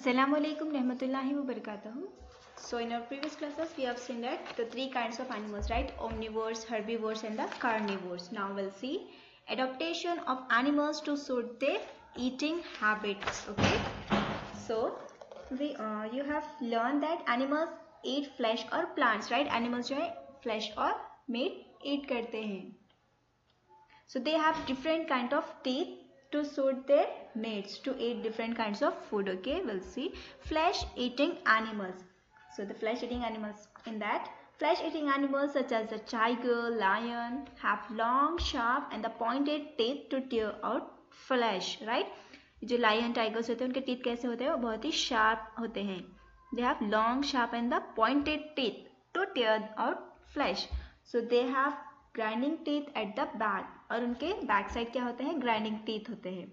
Assalamualaikum rahmatullahi wa barakatuh. So in our previous classes we have seen that the three kinds of animals, right? Omnivores, herbivores and the carnivores. Now we'll see adaptation of animals to suit their eating habits. Okay. So you have learned that animals eat flesh or plants, right? Animals जो है flesh और meat eat करते हैं. So they have different kind of teeth to suit their needs to eat different kinds of food. Okay, we'll see flesh eating animals. So the flesh eating animals, in that flesh eating animals such as the tiger, lion have long, sharp and the pointed teeth to tear out flesh, right? जो lion, tigers होते हैं उनके teeth कैसे होते हैं? वो बहुत ही sharp होते हैं. They have long, sharp and the pointed teeth to tear out flesh. So they have grinding teeth at the back, और उनके बैक साइड क्या होते हैं? ग्राइंडिंग टीथ होते हैं.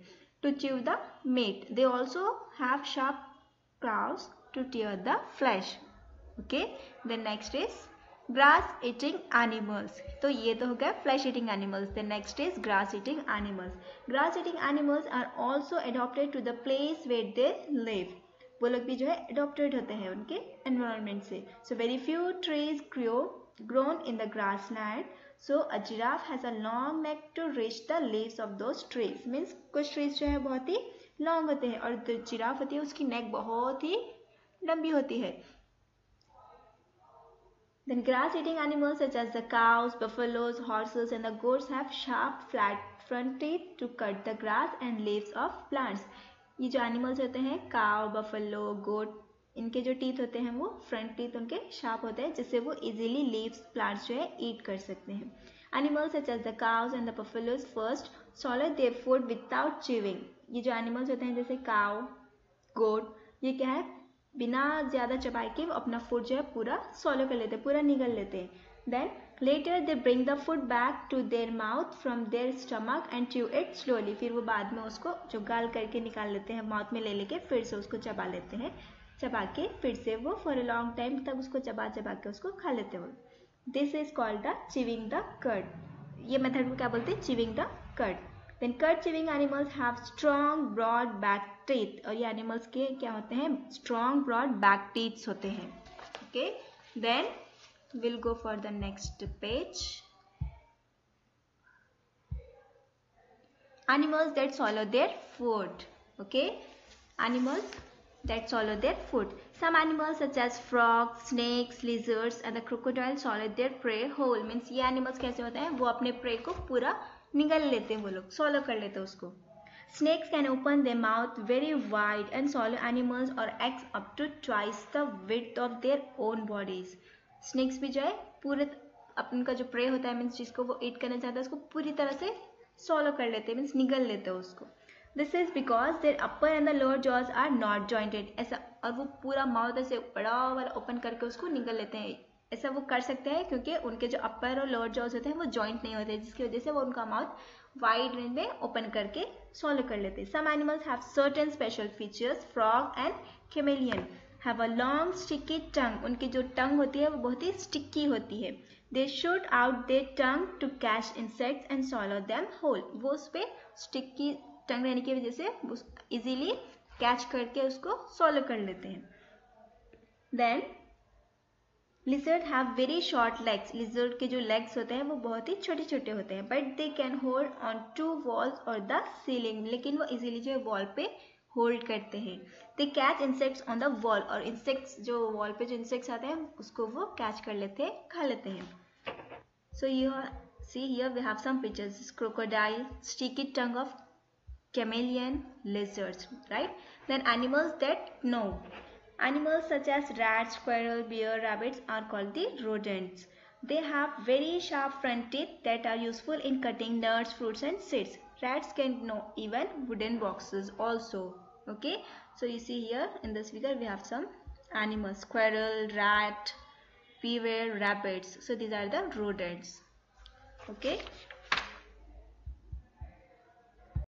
To chew the meat. They also have sharp claws to tear the flesh. Okay, then next is grass eating animals. तो ये तो हो गया flesh eating animals. Then next is grass eating animals. Grass eating animals are also adopted to the place where they live. वो लोग भी जो है एडॉप्टेड होते हैं उनके एनवायरमेंट से. So very few trees grown in the grassland. So a giraffe has a long neck to reach the leaves of those trees. Means कुछ trees जो है बहुत ही long होते हैं और जो जिराफ होती है उसकी neck बहुत ही लंबी होती है. Then grass eating animals such as the cows, buffaloes, horses and the goats have sharp flat front teeth to cut the grass and leaves of plants. ये जो animals होते हैं cow, buffalo, goat, इनके जो टीथ होते हैं वो front teeth उनके शार्प होते हैं जिससे वो इजीली लीव्स प्लांट्स जो है ईट कर सकते हैं. Animals such as the cows and the buffaloes first swallow their food without chewing. ये जो एनिमल्स होते हैं जैसे काउ, गोट, ये क्या है? बिना ज़्यादा चबाए के वो अपना फूड जो है पूरा swallow कर लेते हैं, पूरा निगल लेते हैं. Then later they bring the food back to their mouth from their stomach and chew it slowly. फिर वो बाद में उसको जो गाल करके निकाल लेते हैं, माउथ में ले लेके फिर से उसको चबा लेते हैं. चबा के फिर से वो फॉर अ लॉन्ग टाइम तक उसको चबा के उसको खा लेते हो. This is called the chewing the cud. ये मेथड को क्या बोलते हैं? Chewing the cud. Then cud chewing animals have strong broad back teeth. और ये एनिमल्स के क्या होते हैं? स्ट्रॉन्ग ब्रॉड बैक टीथ्स होते हैं. Okay, then will go for the next page. Animals that swallow their food. Okay, animals that swallow their food. Some animals such as frogs, snakes, lizards and the crocodile swallow their prey whole. Means ये animals कैसे होते हैं? वो अपने prey को पूरा निगल लेते हैं, वो लोग swallow कर लेते हैं उसको. Snakes can open their mouth very wide and swallow animals or eggs up to twice the width of their own bodies. Snakes भी जो है पूरे अपन का जो prey होता है, means जिसको वो eat करना चाहता है उसको पूरी तरह से swallow कर लेते हैं, means निगल लेते हैं उसको. This is because their upper and the lower jaws are not jointed. ऐसा, और वो पूरा माउथ ऐसे बड़ा वाला ओपन करके उसको निगल लेते हैं. ऐसा वो कर सकते हैं क्योंकि उनके जो अपर और लोअर जॉज होते हैं वो जॉइंट नहीं होते, जिसकी वजह से वो उनका माउथ वाइड रेंज में ओपन करके swallow कर लेते हैं. Some animals have certain special features. Frog and chameleon have a long sticky tongue. उनकी जो टंग होती है वो बहुत ही स्टिकी होती है. They shoot out their tongue to catch insects and swallow them whole. वो उस पर स्टिकी टंग रहने की वजह से इजीली कैच करके उसको swallow कर लेते हैं. Then lizard have very short legs. lizard के जो legs होते हैं वो बहुत ही छोटे छोटे होते हैं. but they can hold on to walls or the ceiling. लेकिन वो इजीली जो वॉल पे होल्ड करते हैं. they catch insects on the wall. और insects जो वॉल पे जो insects आते हैं उसको वो कैच कर लेते हैं, खा लेते हैं. so you see here we have some pictures. crocodile, sticky tongue of chameleon, lizards, right? Then animals that know. Animals such as rats, squirrel, bear, rabbits are called the rodents. They have very sharp front teeth that are useful in cutting nuts, fruits and seeds. Rats can gnaw even wooden boxes also. Okay, so you see here in this figure we have some animals: squirrel, rat, beaver, rabbits. So these are the rodents. Okay.